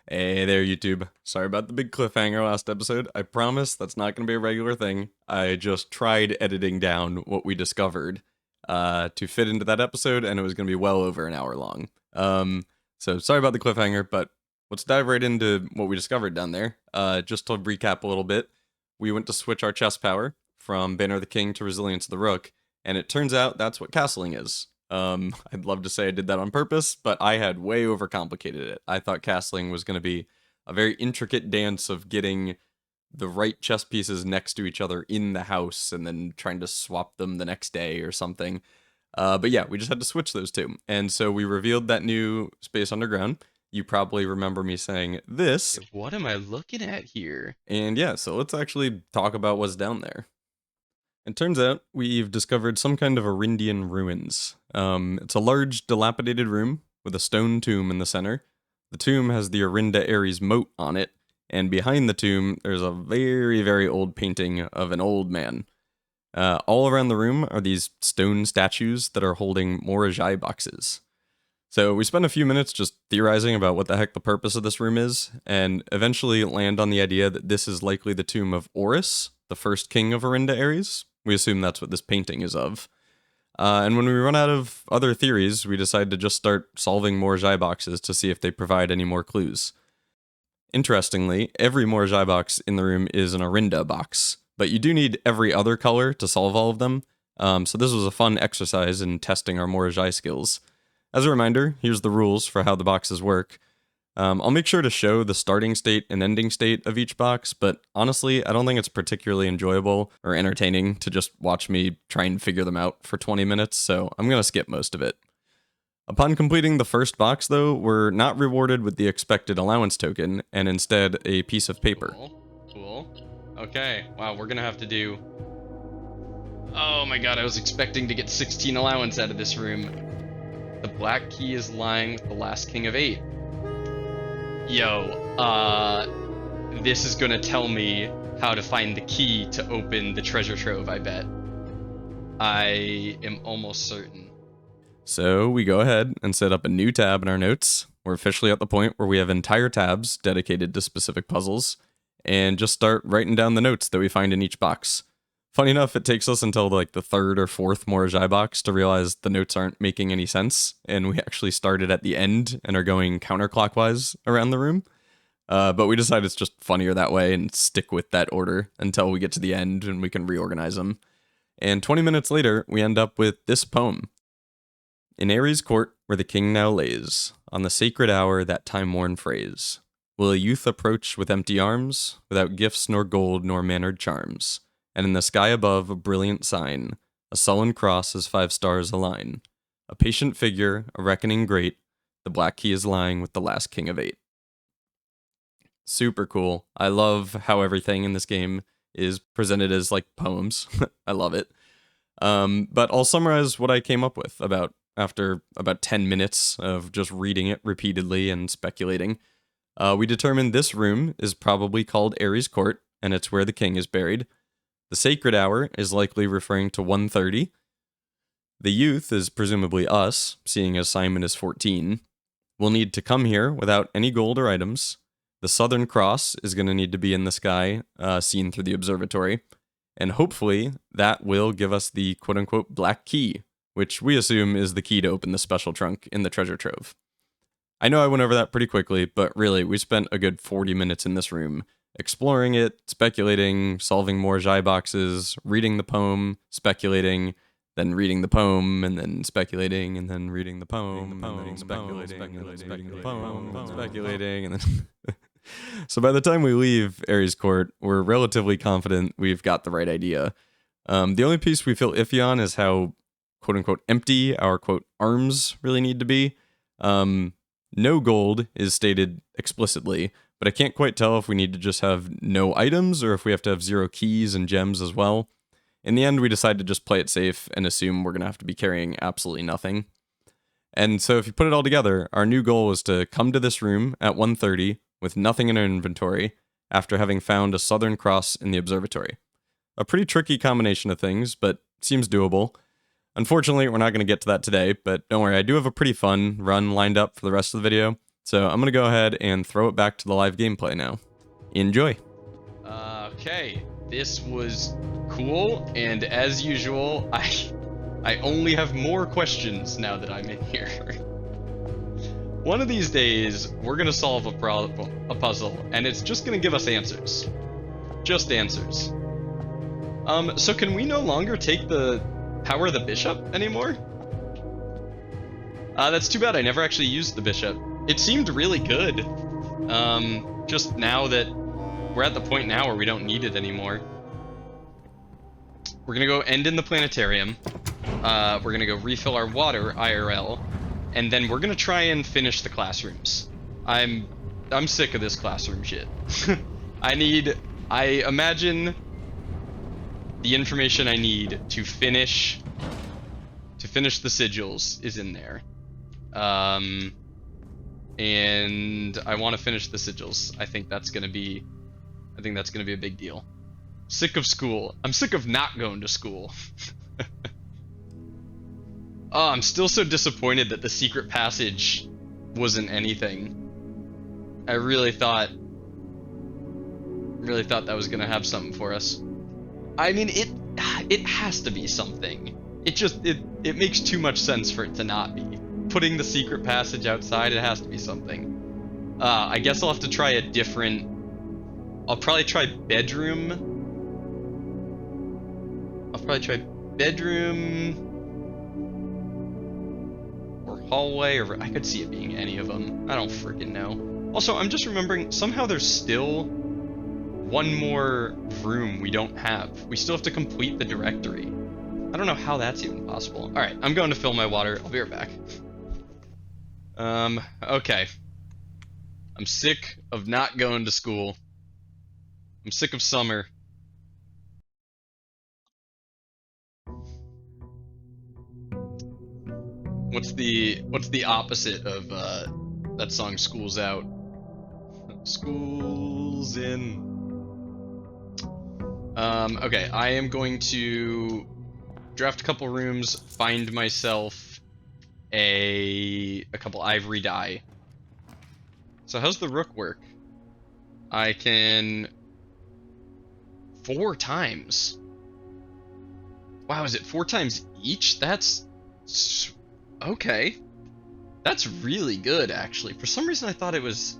Hey there, YouTube. Sorry about the big cliffhanger last episode. I promise that's not going to be a regular thing. I just tried editing down what we discovered to fit into that episode, and it was going to be well over an hour long. So sorry about the cliffhanger, but let's dive right into what we discovered down there. Just to recap a little bit, we went to switch our chess power from Banner of the King to Resilience of the Rook, and it turns out that's what castling is. I'd love to say I did that on purpose, but I had way overcomplicated it. I thought castling was going to be a very intricate dance of getting the right chess pieces next to each other in the house and then trying to swap them the next day or something. But yeah, we just had to switch those two. And so we revealed that new Space Underground. You probably remember me saying this. What am I looking at here? And yeah, so let's actually talk about what's down there. It turns out we've discovered some kind of Arindian ruins. It's a large, dilapidated room with a stone tomb in the center. The tomb has the Arinda Aries moat on it, and behind the tomb, there's a very, very old painting of an old man. All around the room are these stone statues that are holding Morajai boxes. So we spent a few minutes just theorizing about what the heck the purpose of this room is, and eventually land on the idea that this is likely the tomb of Oris, the first king of Arinda Aries. We assume that's what this painting is of. And when we run out of other theories, we decide to just start solving Morajai boxes to see if they provide any more clues. Interestingly, every Morajai box in the room is an Arinda box, but you do need every other color to solve all of them. So this was a fun exercise in testing our Morajai skills. As a reminder, here's the rules for how the boxes work. I'll make sure to show the starting state and ending state of each box, but honestly, I don't think it's particularly enjoyable or entertaining to just watch me try and figure them out for 20 minutes, so I'm gonna skip most of it. Upon completing the first box, though, we're not rewarded with the expected allowance token, and instead a piece of paper. Cool. Okay, wow, we're gonna have to do... Oh my god, I was expecting to get 16 allowance out of this room. The black key is lying with the last king of 8. This is gonna tell me how to find the key to open the treasure trove, I bet. I am almost certain. So we go ahead and set up a new tab in our notes. We're officially at the point where we have entire tabs dedicated to specific puzzles, and just start writing down the notes that we find in each box. Funny enough, it takes us until like the third or fourth Morajai box to realize the notes aren't making any sense, and we actually started at the end and are going counterclockwise around the room. But we decided it's just funnier that way and stick with that order until we get to the end and we can reorganize them. And 20 minutes later, we end up with this poem. In Aries Court, where the king now lays, on the sacred hour that time-worn phrase, will a youth approach with empty arms, without gifts nor gold nor mannered charms, and in the sky above a brilliant sign, a sullen cross as 5 stars align, a patient figure, a reckoning great, the black key is lying with the last king of 8. Super cool. I love how everything in this game is presented as like poems. I love it. But I'll summarize what I came up with after about 10 minutes of just reading it repeatedly and speculating. We determined this room is probably called Aries Court, and it's where the king is buried. The sacred hour is likely referring to 1:30. The youth is presumably us, seeing as Simon is 14. We'll need to come here without any gold or items. The Southern Cross is going to need to be in the sky, seen through the observatory. And hopefully, that will give us the quote-unquote black key, which we assume is the key to open the special trunk in the treasure trove. I know I went over that pretty quickly, but really, we spent a good 40 minutes in this room, exploring it, speculating, solving more Jai boxes, reading the poem, speculating, then reading the poem, and then speculating, and then reading the poem, and then speculating, and then reading the poem, speculating, and then... So by the time we leave Aries Court, we're relatively confident we've got the right idea. The only piece we feel iffy on is how, quote-unquote, empty our, quote, arms really need to be. No gold is stated explicitly, but I can't quite tell if we need to just have no items or if we have to have 0 keys and gems as well. In the end, we decided to just play it safe and assume we're going to have to be carrying absolutely nothing. And so if you put it all together, our new goal was to come to this room at 1:30 with nothing in our inventory after having found a Southern Cross in the observatory. A pretty tricky combination of things, but seems doable. Unfortunately, we're not going to get to that today, but don't worry, I do have a pretty fun run lined up for the rest of the video. So I'm going to go ahead and throw it back to the live gameplay now. Enjoy. Okay, this was cool, and as usual, I only have more questions now that I'm in here. One of these days, we're gonna solve a puzzle, and it's just gonna give us answers. Just answers. So can we no longer take the power of the bishop anymore? That's too bad. I never actually used the bishop. It seemed really good. Just now that we're at the point now where we don't need it anymore. We're gonna go end in the planetarium. We're gonna go refill our water IRL, and then we're gonna try and finish the classrooms. I'm sick of this classroom shit. I imagine the information I need to finish the sigils is in there. And I want to finish the sigils. I think that's gonna be a big deal. Sick of school. I'm sick of not going to school. Oh, I'm still so disappointed that the secret passage wasn't anything. I really thought that was gonna have something for us. I mean, it has to be something. It makes too much sense for it to not be. Putting the secret passage outside, it has to be something. I guess I'll have to try a different. I'll probably try bedroom. Or hallway, or I could see it being any of them. I don't freaking know. Also, I'm just remembering, somehow there's still one more room we don't have. We still have to complete the directory. I don't know how that's even possible. Alright, I'm going to fill my water. I'll be right back. Okay. I'm sick of not going to school. I'm sick of summer. What's the opposite of that song School's Out? School's in. Okay, I am going to draft a couple rooms, find myself a couple ivory dye. So how's the rook work? I can 4 times. Wow, is it 4 times each? That's okay. That's really good, actually. For some reason I thought it was.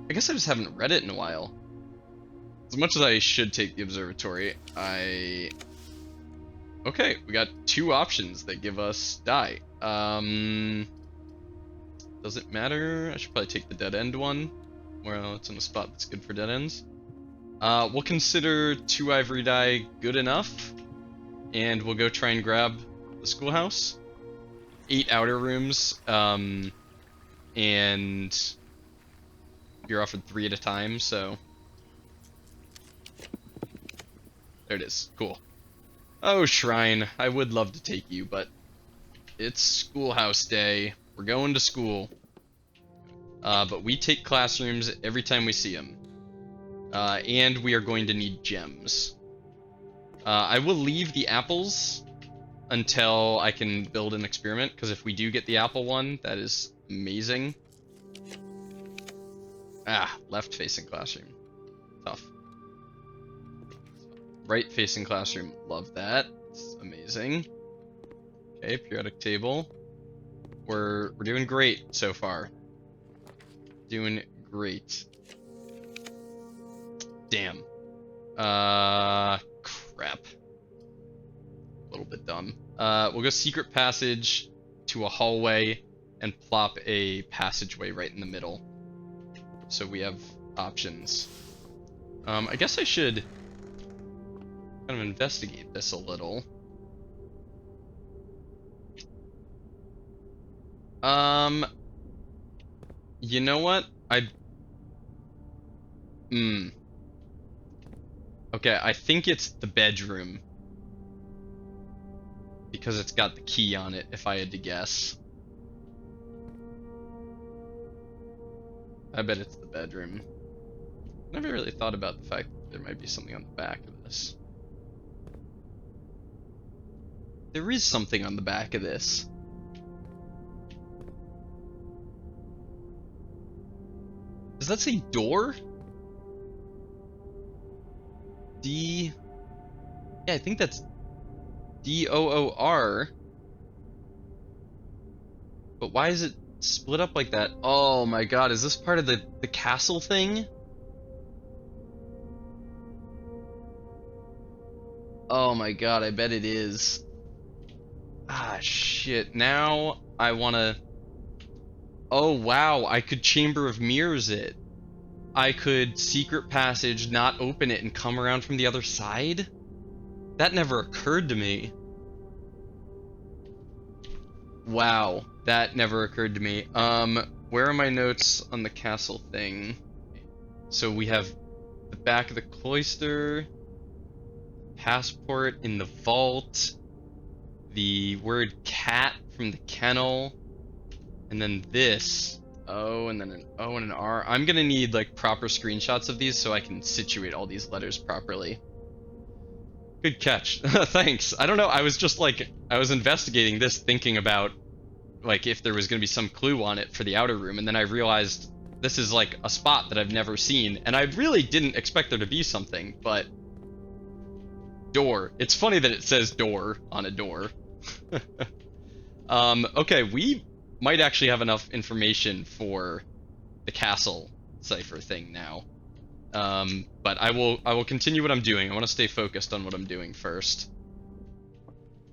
I guess I just haven't read it in a while. As much as I should take the observatory, okay, we got 2 options that give us dye. Does it matter? I should probably take the dead end one. Well, it's in a spot that's good for dead ends. We'll consider 2 ivory dye good enough, and we'll go try and grab the schoolhouse. 8 outer rooms, and you're offered 3 at a time, so there it is. Cool. Oh, Shrine, I would love to take you, but it's schoolhouse day. We're going to school. But we take classrooms every time we see them. And we are going to need gems. I will leave the apples until I can build an experiment, because if we do get the apple one, that is amazing. Ah, left-facing classroom. Tough. Right-facing classroom. Love that. It's amazing. Okay, periodic table. We're doing great so far. Doing great. Damn. Crap. A little bit dumb. We'll go secret passage to a hallway and plop a passageway right in the middle. So we have options. I guess I should kind of investigate this a little. You know what? Okay, I think it's the bedroom. Because it's got the key on it, if I had to guess. I bet it's the bedroom. Never really thought about the fact that there might be something on the back of this. There is something on the back of this. Does that say door? D. Yeah, I think that's DOOR. But why is it split up like that? Oh my god, is this part of the castle thing? Oh my god, I bet it is. Ah, shit. Now I wanna... Oh wow, I could Chamber of Mirrors it. I could secret passage, not open it, and come around from the other side? That never occurred to me. Wow, that never occurred to me. Where are my notes on the castle thing? So we have the back of the cloister, passport in the vault, the word cat from the kennel, and then this. O and then an O and an R. I'm gonna need like proper screenshots of these so I can situate all these letters properly. Good catch. Thanks. I don't know, I was just like, I was investigating this thinking about like if there was gonna be some clue on it for the outer room, and then I realized this is like a spot that I've never seen, and I really didn't expect there to be something, but door. It's funny that it says door on a door. Okay, we might actually have enough information for the castle cipher thing now. But I will continue what I'm doing. I want to stay focused on what I'm doing first.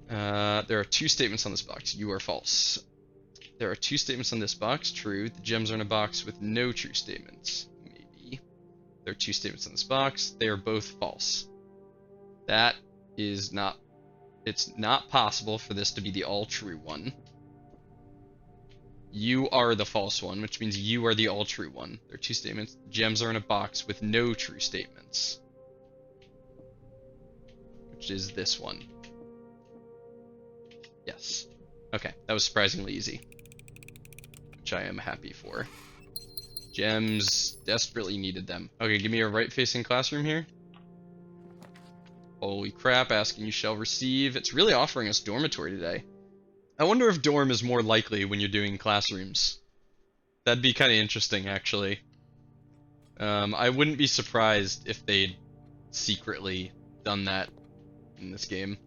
There are 2 statements on this box. You are false. There are 2 statements on this box. True. The gems are in a box with no true statements. Maybe. There are 2 statements on this box. They are both false. That is not... It's not possible for this to be the all true one. You are the false one, which means you are the all true one. There are 2 statements. Gems are in a box with no true statements. Which is this one. Yes. Okay, that was surprisingly easy. Which I am happy for. Gems desperately needed them. Okay, give me a right-facing classroom here. Holy crap, asking you shall receive. It's really offering us dormitory today. I wonder if dorm is more likely when you're doing classrooms. That'd be kind of interesting, actually. I wouldn't be surprised if they'd secretly done that in this game.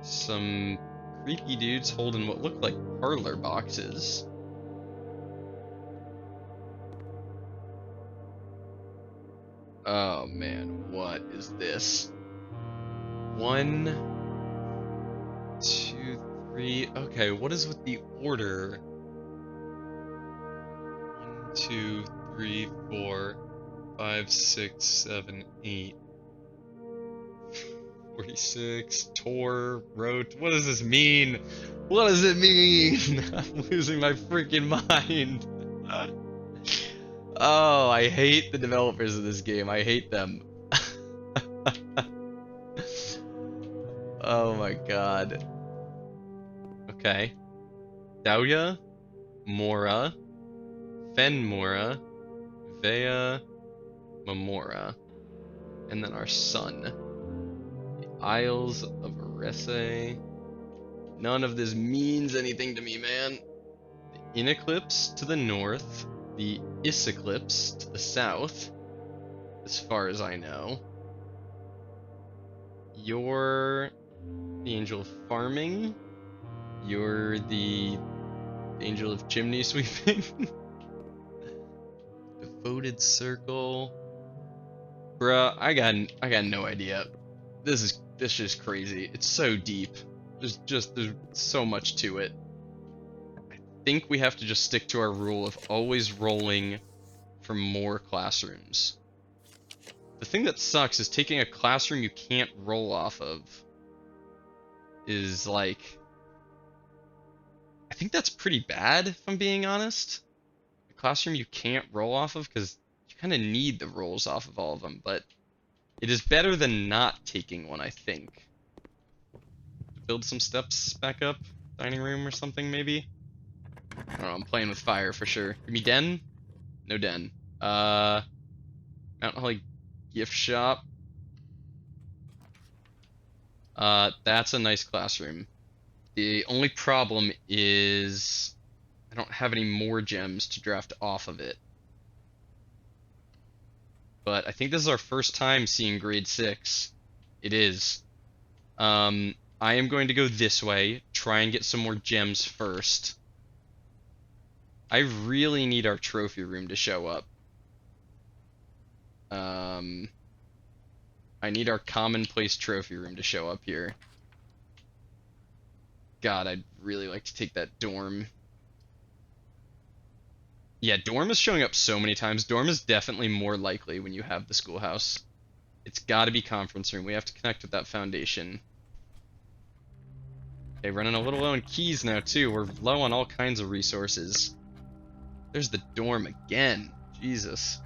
Some creepy dudes holding what look like parlor boxes. Oh man, what is this? 1, 2, 3. Okay, what is with the order? 1, 2, 3, 4, 5, 6, 7, 8. 46. Tor, wrote. What does this mean? What does it mean? I'm losing my freaking mind. Oh, I hate the developers of this game. I hate them. Oh my god. Okay. Dauya, Mora, Fenmora, Vea, Mamora, and then our sun. The Isles of Arese. None of this means anything to me, man. The Ineclipse to the north, the Iseclipse to the south, as far as I know. You're the angel of farming. You're the angel of chimney sweeping. Devoted circle. Bruh, I got no idea. This is just crazy. It's so deep. There's so much to it. I think we have to just stick to our rule of always rolling for more classrooms. The thing that sucks is taking a classroom you can't roll off of is like... I think that's pretty bad, if I'm being honest. A classroom you can't roll off of, because you kind of need the rolls off of all of them, but it is better than not taking one, I think. Build some steps back up. Dining room or something, maybe? I don't know, I'm playing with fire for sure. Give me den? No den. Mount Holly gift shop. That's a nice classroom. The only problem is I don't have any more gems to draft off of it. but I think this is our first time seeing grade 6. It is. I am going to go this way, try and get some more gems first. I really need our trophy room to show up. I need our commonplace trophy room to show up here. God, I'd really like to take that dorm. Yeah, dorm is showing up so many times. Dorm is definitely more likely when you have the schoolhouse. It's gotta be conference room. We have to connect with that foundation. Okay, running a little low on keys now, too. We're low on all kinds of resources. There's the dorm again. Jesus.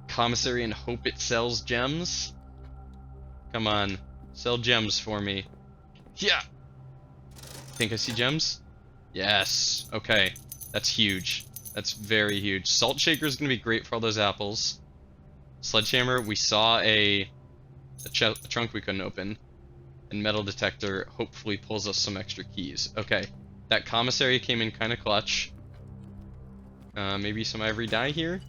Commissary and hope it sells gems? Come on. Sell gems for me. Yeah! Think I see gems? Yes. Okay. That's huge. That's very huge. Salt shaker is going to be great for all those apples. Sledgehammer, we saw a trunk we couldn't open. And metal detector hopefully pulls us some extra keys. Okay. That commissary came in kind of clutch. Maybe some ivory dye here?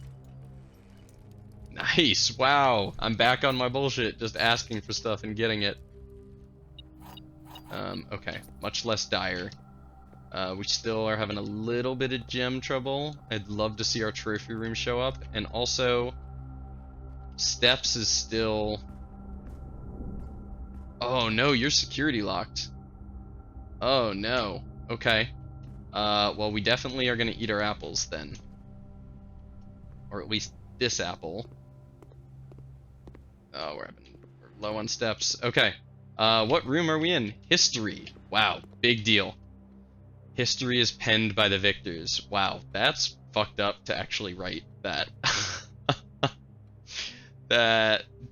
Nice! Wow! I'm back on my bullshit, just asking for stuff and getting it. Okay. Much less dire. We still are having a little bit of gem trouble. I'd love to see our trophy room show up. And also, steps is still... Oh no, you're security locked. Oh no. Okay. Well, we definitely are gonna eat our apples then. Or at least this apple. Oh, we're low on steps. Okay. What room are we in? History. Wow, big deal. History is penned by the victors. Wow, that's fucked up to actually write that.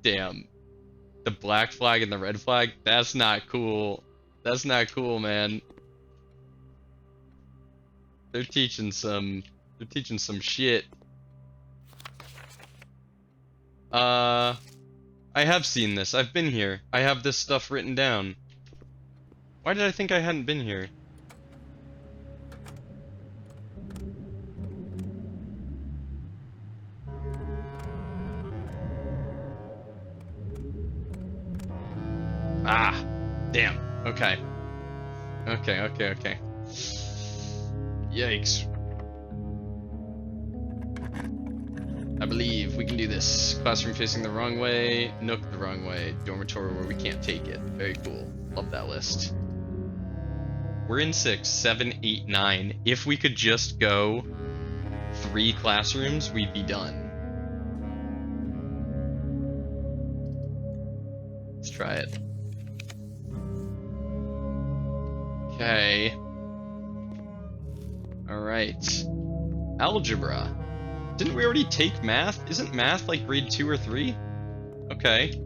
Damn. The black flag and the red flag, that's not cool. That's not cool, man. They're teaching some shit. I have seen this. I've been here. I have this stuff written down. Why did I think I hadn't been here? Ah, damn. Okay. Okay. Yikes. I believe we can do this. Classroom facing the wrong way, nook the wrong way, dormitory where we can't take it. Very cool. Love that list. We're in 6, 7, 8, 9. If we could just go 3 classrooms, we'd be done. Let's try it. Okay. Alright. Algebra. Didn't we already take math? Isn't math like grade 2 or 3? Okay.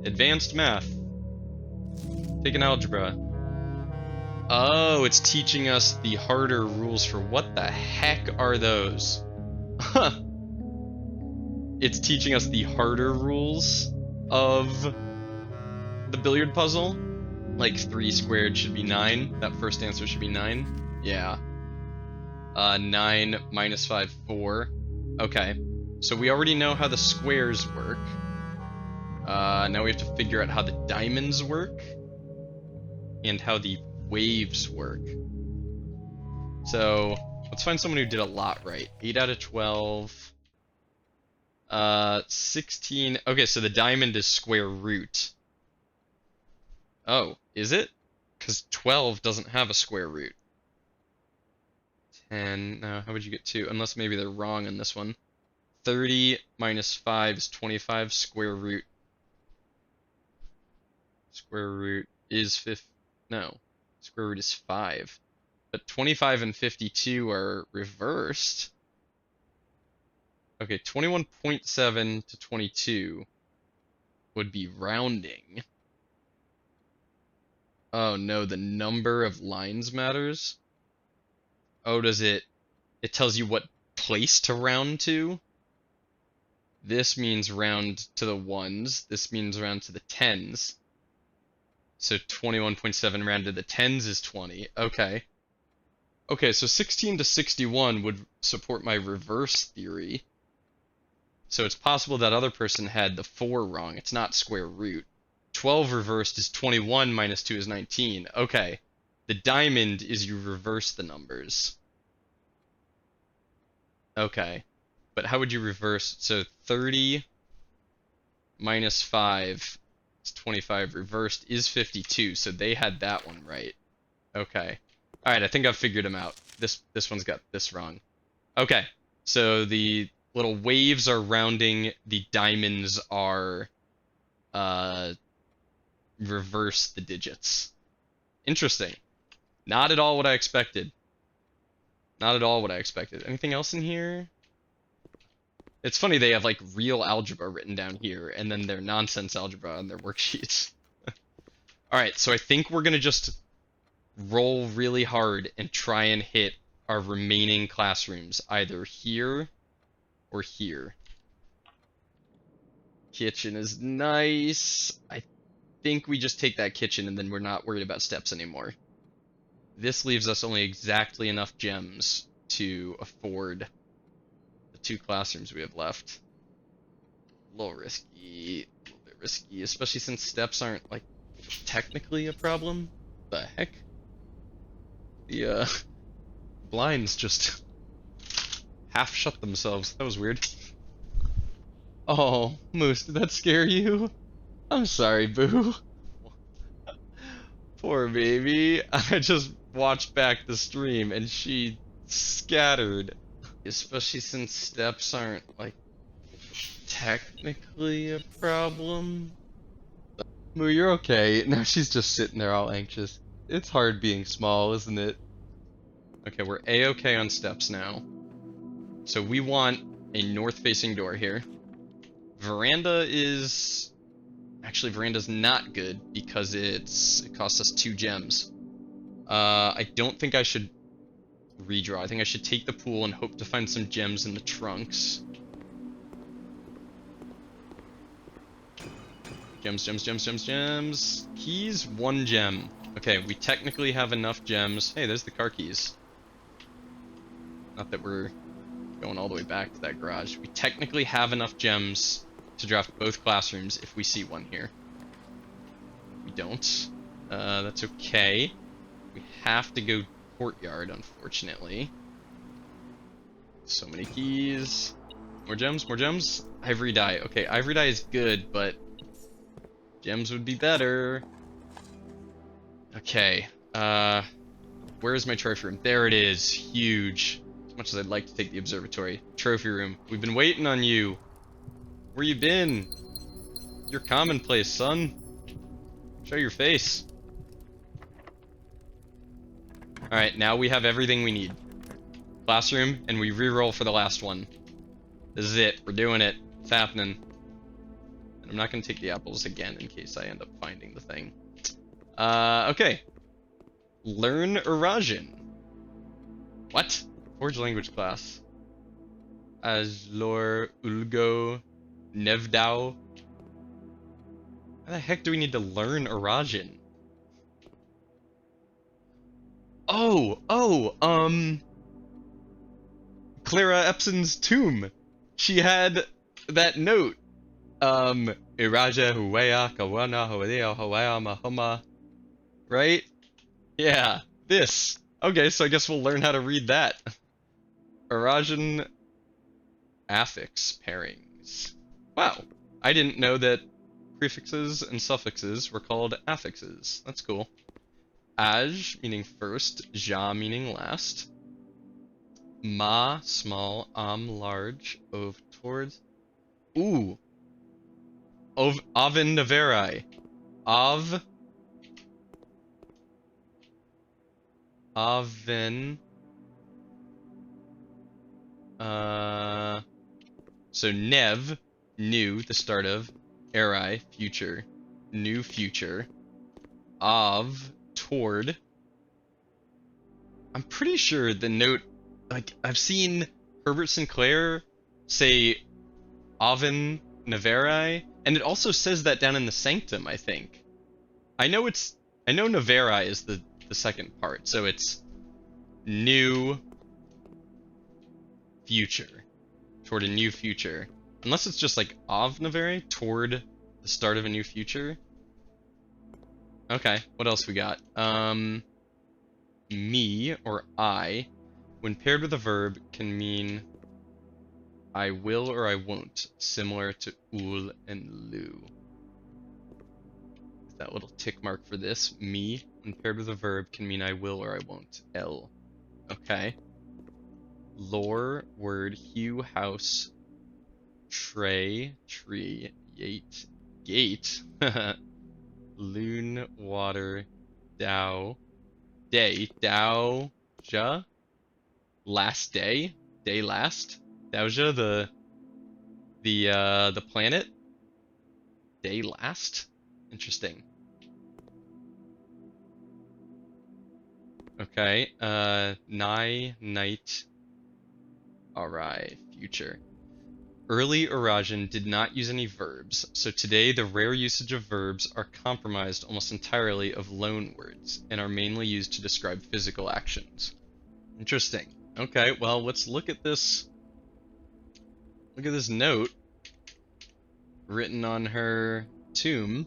Advanced math. Taking algebra. Oh, it's teaching us the harder rules for what the heck are those? Huh. It's teaching us the harder rules of the billiard puzzle. Like 3 squared should be 9. That first answer should be 9. Yeah. 9 minus 5, 4. Okay. So we already know how the squares work. Now we have to figure out how the diamonds work. And how the waves work. So, let's find someone who did a lot right. 8 out of 12. 16. Okay, so the diamond is square root. Oh, is it? Because 12 doesn't have a square root. 10. No, how would you get 2? Unless maybe they're wrong on this one. 30 minus 5 is 25. Square root. Square root is 50. No. Square root is 5. But 25 and 52 are reversed. Okay, 21.7 to 22 would be rounding. Oh no, the number of lines matters? Oh, does it... It tells you what place to round to? This means round to the 1s. This means round to the 10s. So 21.7 rounded to the 10s is 20. Okay. Okay, so 16 to 61 would support my reverse theory. So it's possible that other person had the 4 wrong. It's not square root. 12 reversed is 21 minus 2 is 19. Okay. The diamond is you reverse the numbers. Okay. But how would you reverse? So 30 minus 5 is 25. Reversed is 52. So they had that one right. Okay. Alright, I think I've figured them out. This one's got this wrong. Okay. So the little waves are rounding, the diamonds are reverse the digits. Interesting. Not at all what I expected. Not at all what I expected. Anything else in here? It's funny they have like real algebra written down here and then their nonsense algebra on their worksheets. Alright, so I think we're gonna just roll really hard and try and hit our remaining classrooms, either here or here. Kitchen is nice. I think we just take that kitchen and then we're not worried about steps anymore. This leaves us only exactly enough gems to afford the 2 classrooms we have left. A little risky, a little bit risky, especially since steps aren't like technically a problem. The heck? The blinds just half shut themselves. That was weird. Oh, Moose, did that scare you? I'm sorry, boo. Poor baby. I just watched back the stream and she scattered. Especially since steps aren't, like, technically a problem. Moo, you're okay. Now she's just sitting there all anxious. It's hard being small, isn't it? Okay, we're A-okay on steps now. So we want a north-facing door here. Veranda is... Actually, veranda's not good because it costs us 2 gems. I don't think I should redraw. I think I should take the pool and hope to find some gems in the trunks. Gems, gems, gems, gems, gems. Keys, 1 gem. Okay, we technically have enough gems. Hey, there's the car keys. Not that we're going all the way back to that garage. We technically have enough gems to draft both classrooms if we see one here. We don't. That's okay. We have to go courtyard, unfortunately. So many keys. More gems, more gems. Ivory dye. Okay, ivory dye is good, but gems would be better. Okay. Where is my trophy room? There it is. Huge. As much as I'd like to take the observatory. Trophy room. We've been waiting on you. Where you been? You're commonplace, son. Show your face. Alright, now we have everything we need. Classroom, and we re-roll for the last one. This is it. We're doing it. It's happening. And I'm not going to take the apples again in case I end up finding the thing. Okay. Learn Eurasian. What? Forge language class. Azlor Ulgo Nevdao. How the heck do we need to learn Eurasian? Clara Epson's tomb. She had that note. Iraja Huwea Kawana Hawea Hawea Mahoma. Right? Yeah, this. Okay, so I guess we'll learn how to read that. Eurasian affix pairings. Wow, I didn't know that prefixes and suffixes were called affixes. That's cool. Aj meaning first, ja meaning last. Ma small, large, ov towards. Ooh. Oven Naverai. Oven. So Nev, new, the start of. Eri, future. New future. Of, toward. I'm pretty sure the note, like, I've seen Herbert Sinclair say Oven Naverai, and it also says that down in the Sanctum, I think. I know Naverai is the second part, so it's new future. Toward a new future. Unless it's just like avnavere, toward the start of a new future. Okay, what else we got? Me or I, when paired with a verb, can mean I will or I won't, similar to ul and lu. That little tick mark for this, me, when paired with a verb, can mean I will or I won't, L. Okay. Lore, word, hue, house, tray, tree, yate, gate, loon, water, Dow, day, Dow, ja, last day, day last, Dowja, the planet, day last, interesting. Okay, nigh, night, alright, future. Early Eurasian did not use any verbs, so today the rare usage of verbs are compromised almost entirely of loan words, and are mainly used to describe physical actions. Interesting. Okay, well, let's look at this. Look at this note written on her tomb.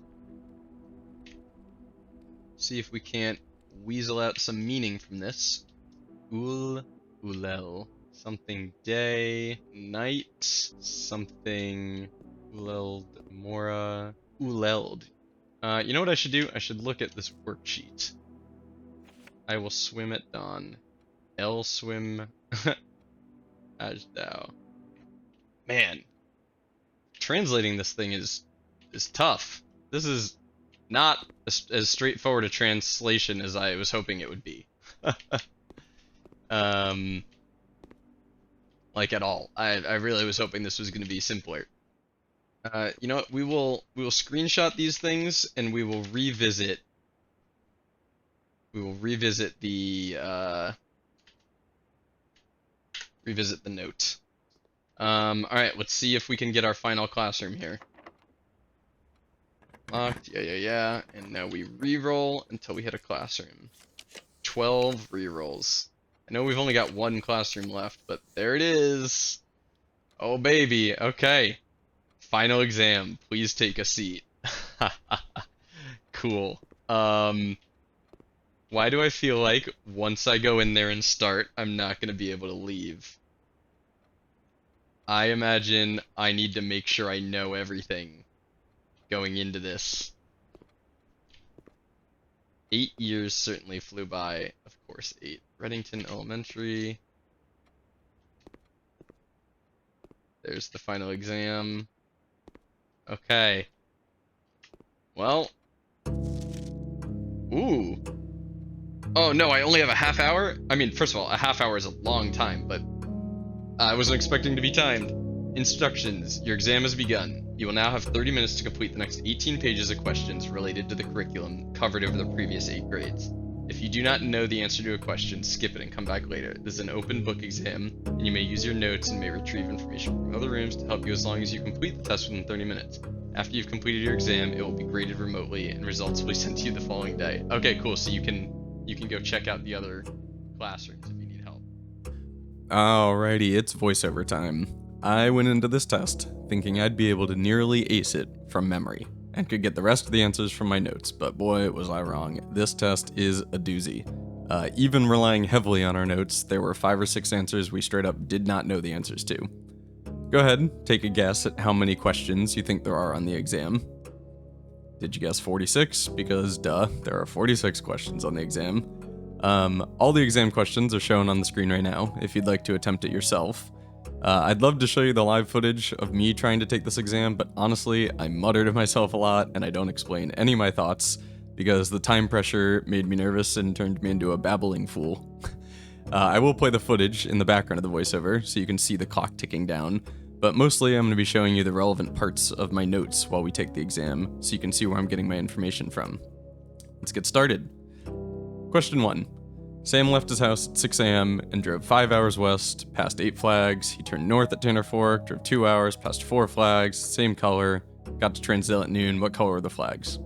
See if we can't weasel out some meaning from this. Ul, ulel. Something day, night, something uleld, mora, uleld. You know what I should do? I should look at this worksheet. I will swim at dawn. El swim ajdao. Man, translating this thing is tough. This is not as straightforward a translation as I was hoping it would be. Like at all. I really was hoping this was going to be simpler. You know what? We will screenshot these things and we will revisit. We will revisit the note. All right. Let's see if we can get our final classroom here. Locked. Yeah. And now we re-roll until we hit a classroom. 12 re-rolls. I know we've only got one classroom left, but there it is. Oh, baby. Okay. Final exam. Please take a seat. Cool. Why do I feel like once I go in there and start, I'm not going to be able to leave? I imagine I need to make sure I know everything going into this. 8 years certainly flew by. Of course, 8. Reddington Elementary. There's the final exam. Okay. Well. Ooh. Oh no, I only have a half hour? I mean, first of all, a half hour is a long time, but I wasn't expecting to be timed. Instructions. Your exam has begun. You will now have 30 minutes to complete the next 18 pages of questions related to the curriculum covered over the previous 8 grades. If you do not know the answer to a question, skip it and come back later. This is an open book exam, and you may use your notes and may retrieve information from other rooms to help you as long as you complete the test within 30 minutes. After you've completed your exam, it will be graded remotely, and results will be sent to you the following day. Okay, cool. So you can go check out the other classrooms if you need help. Alrighty, it's voiceover time. I went into this test thinking I'd be able to nearly ace it from memory, and could get the rest of the answers from my notes, but boy, was I wrong. This test is a doozy. Even relying heavily on our notes, there were 5 or 6 answers we straight up did not know the answers to. Go ahead, take a guess at how many questions you think there are on the exam. Did you guess 46? Because duh, there are 46 questions on the exam. All the exam questions are shown on the screen right now, if you'd like to attempt it yourself. I'd love to show you the live footage of me trying to take this exam, but honestly, I mutter to myself a lot and I don't explain any of my thoughts because the time pressure made me nervous and turned me into a babbling fool. I will play the footage in the background of the voiceover so you can see the clock ticking down, but mostly I'm going to be showing you the relevant parts of my notes while we take the exam so you can see where I'm getting my information from. Let's get started. Question 1. Sam left his house at 6 a.m. and drove 5 hours west, past 8 flags. He turned north at Tanner Fork, drove 2 hours, past 4 flags, same color, got to Transdale at noon. What color were the flags?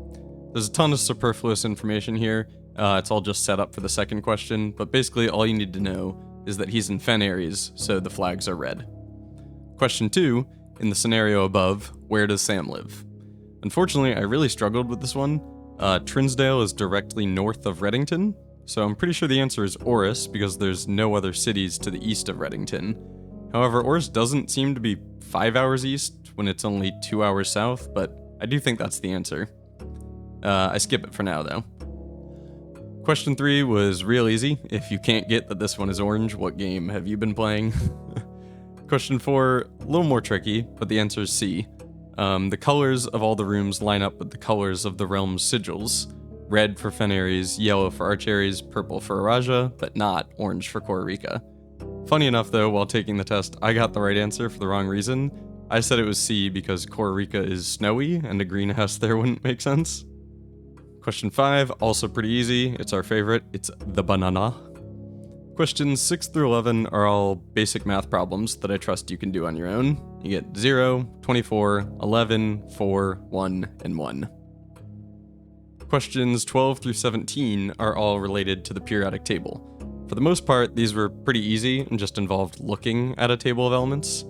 There's a ton of superfluous information here. It's all just set up for the second question, but basically all you need to know is that he's in Fen Aries, so the flags are red. Question 2, in the scenario above, where does Sam live? Unfortunately, I really struggled with this one. Trinsdale is directly north of Reddington, so I'm pretty sure the answer is Oris because there's no other cities to the east of Reddington. However, Oris doesn't seem to be 5 hours east when it's only 2 hours south, but I do think that's the answer. I skip it for now, though. Question 3 was real easy. If you can't get that this one is orange, what game have you been playing? Question 4, a little more tricky, but the answer is C. The colors of all the rooms line up with the colors of the realm's sigils. Red for Fen Aries, yellow for Arch Aries, purple for Araja, but not orange for Kororika. Funny enough though, while taking the test, I got the right answer for the wrong reason. I said it was C because Kororika is snowy, and a greenhouse there wouldn't make sense. Question 5, also pretty easy, it's our favorite, it's the banana. Questions 6 through 11 are all basic math problems that I trust you can do on your own. You get 0, 24, 11, 4, 1, and 1. Questions 12 through 17 are all related to the periodic table. For the most part, these were pretty easy and just involved looking at a table of elements.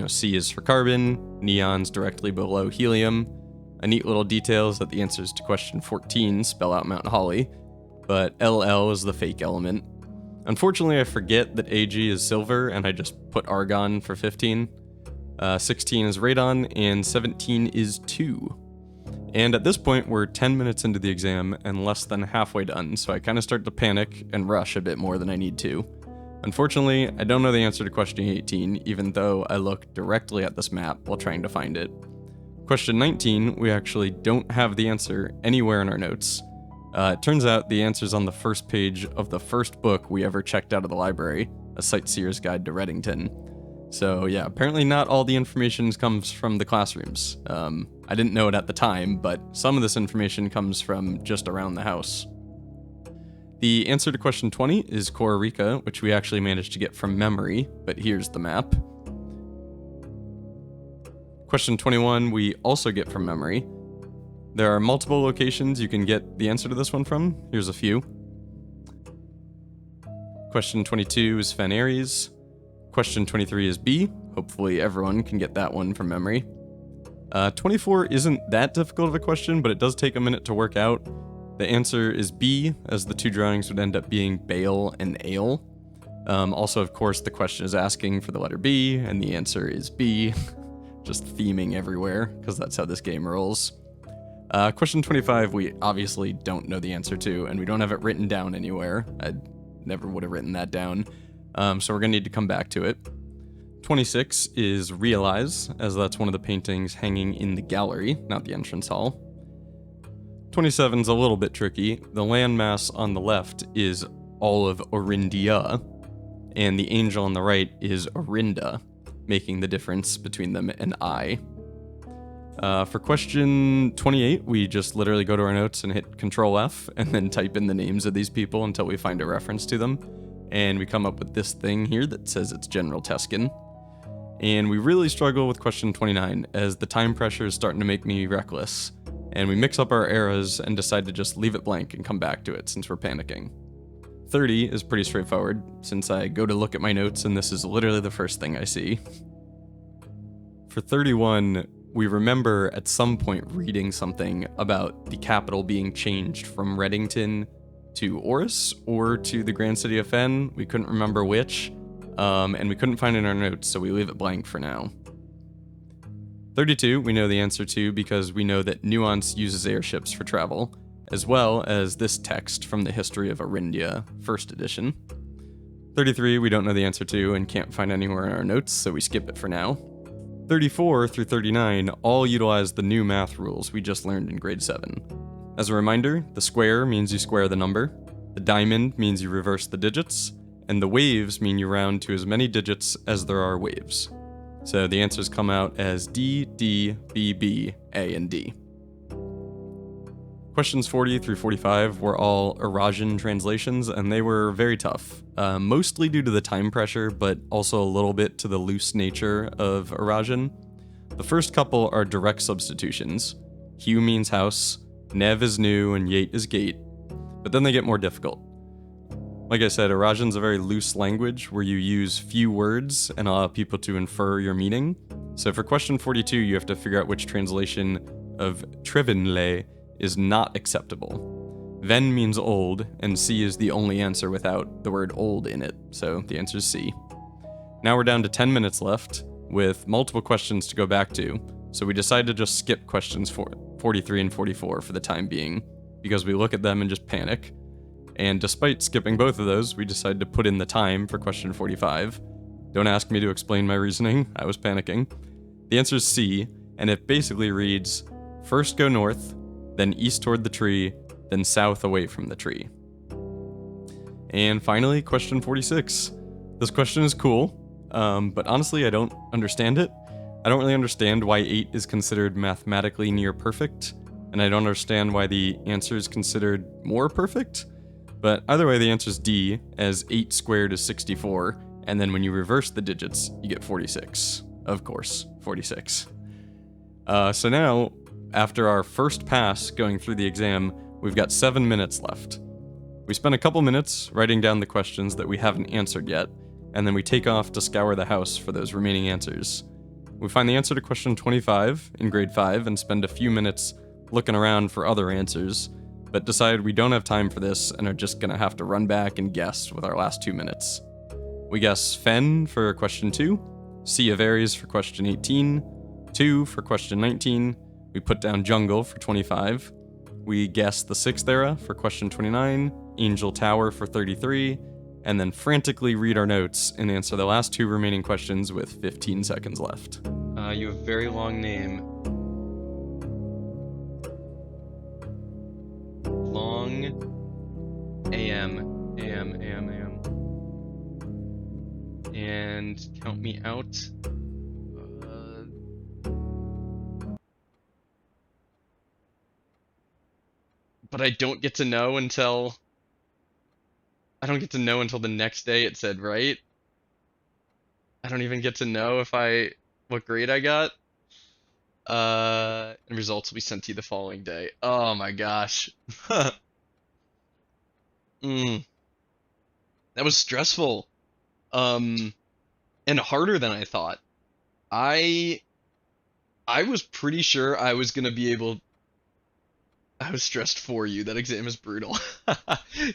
C is for carbon, neon's directly below helium. A neat little detail is that the answers to question 14 spell out Mount Holly, but LL is the fake element. Unfortunately, I forget that AG is silver, and I just put argon for 15. 16 is radon, and 17 is 2. And at this point, we're 10 minutes into the exam and less than halfway done, so I kind of start to panic and rush a bit more than I need to. Unfortunately, I don't know the answer to question 18, even though I look directly at this map while trying to find it. Question 19, we actually don't have the answer anywhere in our notes. It turns out the answer's on the first page of the first book we ever checked out of the library, A Sightseer's Guide to Reddington. So yeah, apparently not all the information comes from the classrooms. I didn't know it at the time, but some of this information comes from just around the house. The answer to question 20 is Kororika, which we actually managed to get from memory, but here's the map. Question 21 we also get from memory. There are multiple locations you can get the answer to this one from. Here's a few. Question 22 is Fen Aries. Question 23 is B. Hopefully everyone can get that one from memory. 24 isn't that difficult of a question, but it does take a minute to work out. The answer is B, as the two drawings would end up being Bale and Ale. Also, of course, the question is asking for the letter B, and the answer is B. Just theming everywhere, because that's how this game rolls. Question 25, we obviously don't know the answer to, and we don't have it written down anywhere. I never would have written that down. So we're going to need to come back to it. 26 is Realize, as that's one of the paintings hanging in the gallery, not the entrance hall. 27's a little bit tricky. The landmass on the left is all of Orindia, and the angel on the right is Orinda, making the difference between them and I. For question 28, we just literally go to our notes and hit Control F, and then type in the names of these people until we find a reference to them. And we come up with this thing here that says it's General Teskin. And we really struggle with question 29, as the time pressure is starting to make me reckless. And we mix up our eras and decide to just leave it blank and come back to it since we're panicking. 30 is pretty straightforward, since I go to look at my notes and this is literally the first thing I see. For 31, we remember at some point reading something about the capital being changed from Reddington to Oris or to the Grand City of Fen. We couldn't remember which, and we couldn't find it in our notes, so we leave it blank for now. 32, we know the answer to because we know that Nuance uses airships for travel, as well as this text from the History of Orindia, 1st edition. 33, we don't know the answer to and can't find anywhere in our notes, so we skip it for now. 34 through 39 all utilize the new math rules we just learned in grade 7. As a reminder, the square means you square the number, the diamond means you reverse the digits, and the waves mean you round to as many digits as there are waves. So the answers come out as D, D, B, B, A, and D. Questions 40 through 45 were all Eurasian translations, and they were very tough, mostly due to the time pressure, but also a little bit to the loose nature of Eurasian. The first couple are direct substitutions. Hugh means house, Nev is new, and Yate is gate. but then they get more difficult. Like I said, Arajan's a very loose language where you use few words and allow people to infer your meaning. So for question 42, you have to figure out which translation of Trivenle is not acceptable. Ven means old, and C is the only answer without the word old in it, so the answer is C. Now we're down to 10 minutes left, with multiple questions to go back to, so we decided to just skip questions 43 and 44 for the time being, because we look at them and just panic. And despite skipping both of those, we decided to put in the time for question 45. Don't ask me to explain my reasoning, I was panicking. The answer is C, and it basically reads, first go north, then east toward the tree, then south away from the tree. And finally, question 46. This question is cool, but honestly I don't understand it. I don't really understand why 8 is considered mathematically near perfect, and I don't understand why the answer is considered more perfect. But either way, the answer is D, as 8 squared is 64, and then when you reverse the digits, you get 46. Of course, 46. So now, after our first pass going through the exam, we've got 7 minutes left. We spend a couple minutes writing down the questions that we haven't answered yet, and then we take off to scour the house for those remaining answers. We find the answer to question 25 in grade 5 and spend a few minutes looking around for other answers, but decide we don't have time for this and are just gonna have to run back and guess with our last 2 minutes. We guess Fen for question 2, Sea of Aries for question 18, 2 for question 19, we put down Jungle for 25, we guess the 6th era for question 29, Angel Tower for 33, and then frantically read our notes and answer the last 2 remaining questions with 15 seconds left. You have a very long name. Long AM. And count me out. But I don't get to know until the next day, it said, right? I don't even get to know what grade I got. And results will be sent to you the following day. Oh my gosh. That was stressful. And harder than I thought. I was pretty sure I was gonna be able. I was stressed for you. That exam is brutal.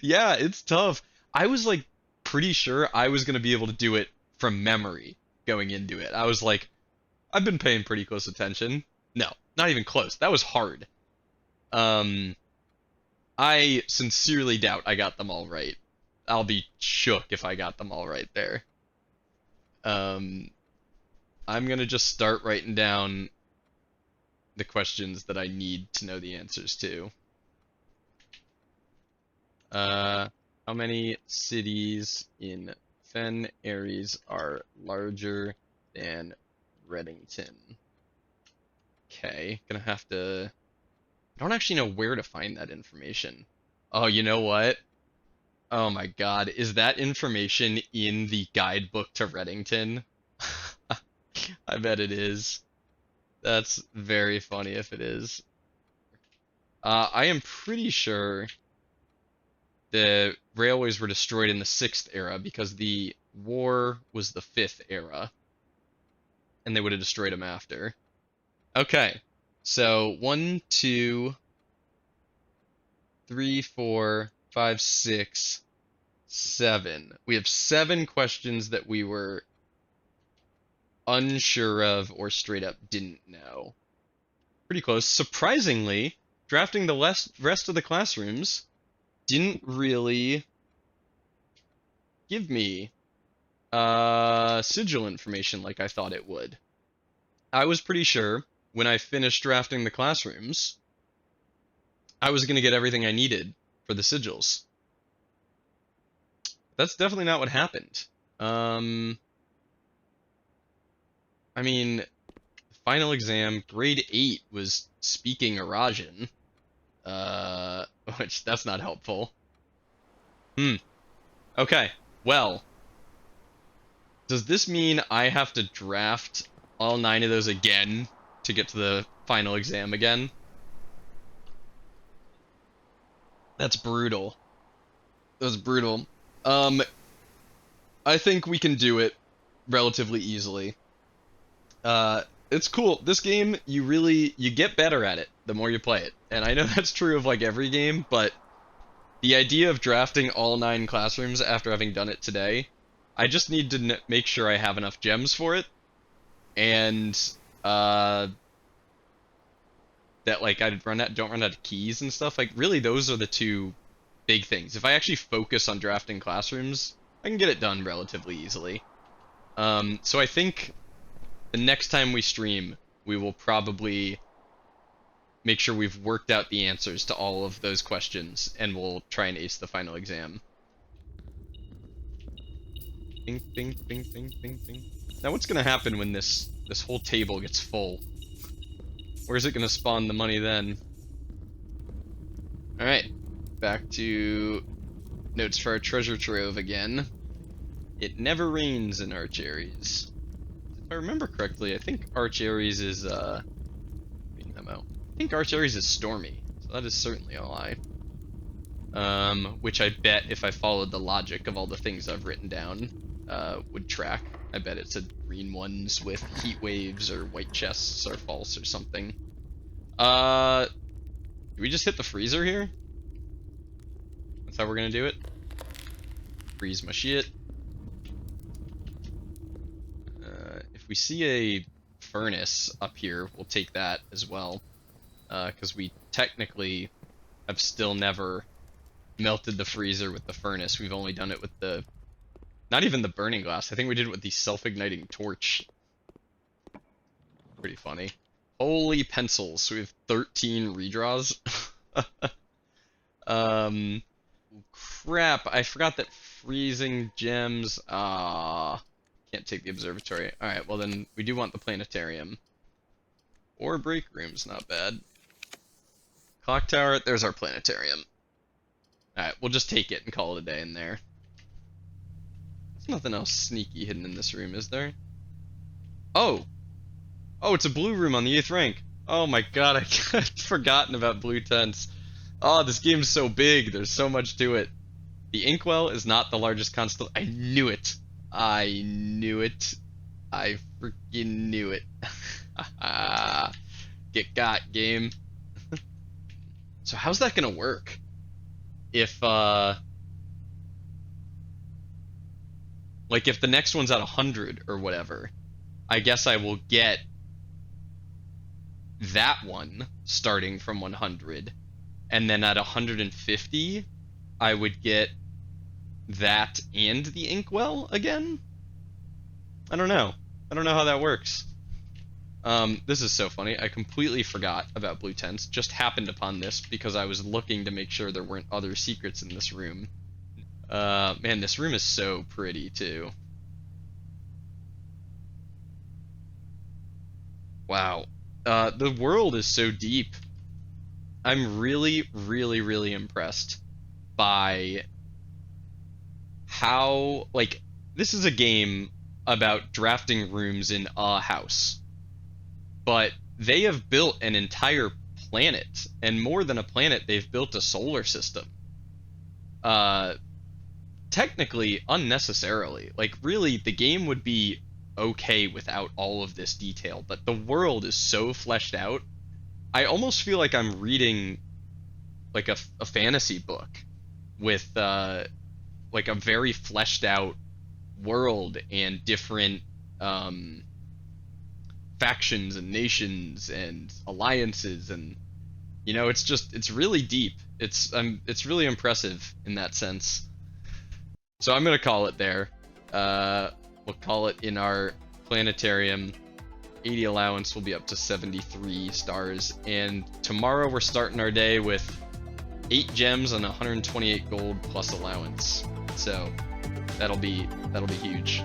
Yeah, it's tough. I was like pretty sure I was gonna be able to do it from memory going into it. I was like, I've been paying pretty close attention. No, not even close. That was hard. I sincerely doubt I got them all right. I'll be shook if I got them all right there. I'm gonna just start writing down the questions that I need to know the answers to. How many cities in Fen Aries are larger than Reddington? Okay, gonna have to. I don't actually know where to find that information. Oh, you know what? Oh my god, is that information in the guidebook to Reddington? I bet it is. That's very funny if it is. I am pretty sure the railways were destroyed in the 6th era because the war was the 5th era. And they would have destroyed them after. Okay, so 1, 2, 3, 4, 5, 6, 7. We have 7 questions that we were unsure of or straight up didn't know. Pretty close. Surprisingly, drafting the rest of the classrooms didn't really give me sigil information like I thought it would. I was pretty sure when I finished drafting the classrooms, I was going to get everything I needed for the sigils. That's definitely not what happened. I mean, final exam, grade 8 was speaking Arajan, which that's not helpful. Okay, well, does this mean I have to draft all 9 of those again to get to the final exam again? That's brutal. That was brutal. Um, I think we can do it relatively easily. It's cool. This game, you get better at it the more you play it. And I know that's true of like every game, but the idea of drafting all 9 classrooms after having done it today, I just need to make sure I have enough gems for it, and uh, that like I don't run out of keys and stuff. Like really, those are the 2 big things. If I actually focus on drafting classrooms, I can get it done relatively easily. So I think the next time we stream, we will probably make sure we've worked out the answers to all of those questions, and we'll try and ace the final exam. Bing, bing, bing, bing, bing, bing. Now what's gonna happen when this whole table gets full? Where's it gonna spawn the money then? Alright, back to notes for our treasure trove again. It never rains in Arch Aries. If I remember correctly, I think Arch Aries is, memo. I think Arch Aries is stormy, so that is certainly a lie. Which I bet if I followed the logic of all the things I've written down, would track. I bet it said green ones with heat waves or white chests are false or something. Do we just hit the freezer here? That's how we're gonna do it? Freeze my shit. If we see a furnace up here, we'll take that as well. Because we technically have still never melted the freezer with the furnace. We've only done it with the... Not even the burning glass. I think we did it with the self-igniting torch. Pretty funny. Holy pencils. So we have 13 redraws. Crap. I forgot that freezing gems... Can't take the observatory. Alright, well then we do want the planetarium. Or break rooms, not bad. Clock tower, there's our planetarium. Alright, we'll just take it and call it a day in there. There's nothing else sneaky hidden in this room, is there? Oh! Oh, it's a blue room on the 8th rank. Oh my god, I'd forgotten about blue tents. Oh, this game's so big, there's so much to it. The Inkwell is not the largest constellation. I knew it! I knew it. I freaking knew it. Get got, game. So how's that gonna work? If, like if the next one's at 100 or whatever, I guess I will get that one starting from 100, and then at 150, I would get that and the Inkwell again? I don't know. I don't know how that works. This is so funny. I completely forgot about blue tents. Just happened upon this because I was looking to make sure there weren't other secrets in this room. Man, this room is so pretty too. Wow. The world is so deep. I'm really, really, really impressed by how, like, this is a game about drafting rooms in a house, but they have built an entire planet, and more than a planet, they've built a solar system. Technically, unnecessarily. Like, really, the game would be okay without all of this detail, but the world is so fleshed out. I almost feel like I'm reading, like, a fantasy book with, like a very fleshed out world and different factions and nations and alliances, and you know, it's really deep. It's really impressive in that sense. So I'm gonna call it there. We'll call it in our planetarium. 80 allowance will be up to 73 stars, and tomorrow we're starting our day with 8 gems and 128 gold plus allowance. So that'll be huge.